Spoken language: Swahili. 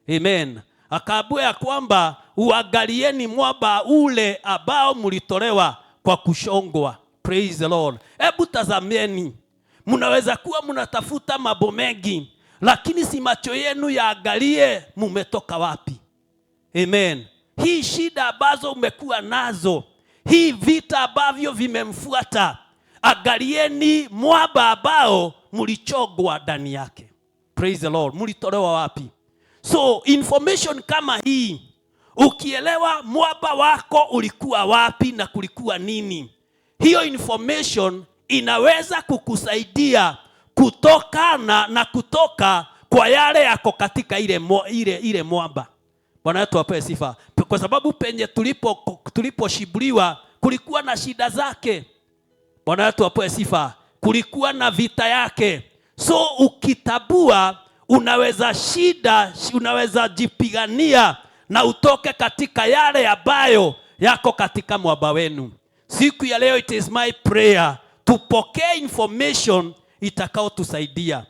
Amen. Akaambiwa ya kwamba uangalieni mwamba ule ambao mlitolewa kwa kushongwa. Praise the Lord. Hebu tazameni. Mnaweza kuwa mnatafuta mambo mengi, lakini si macho yenu yaangalie mumetoka wapi. Amen. Hii shida ambazo umekuwa nazo, hii vita ambavyo vimemfuata, angalieni mwamba ambao mlichogwa ndani yake. Praise the Lord. Mlitolewa wapi? So information kama hii, ukielewa mwamba wako ulikuwa wapi na kulikuwa nini, hiyo information inaweza kukusaidia kutokana na kutoka kwa yale yako katika ile mwamba. Bwana wetu apewe sifa. Kwa sababu penye tuliposhibuliwa kulikuwa na shida zake. Bwana wetu apewe sifa. Kulikuwa na vita yake. So ukitabua, unaweza jipigania na utoke katika yale ambayo yako katika mwamba wenu. Siku ya leo, it is my prayer tupokee information itakao tusaidia.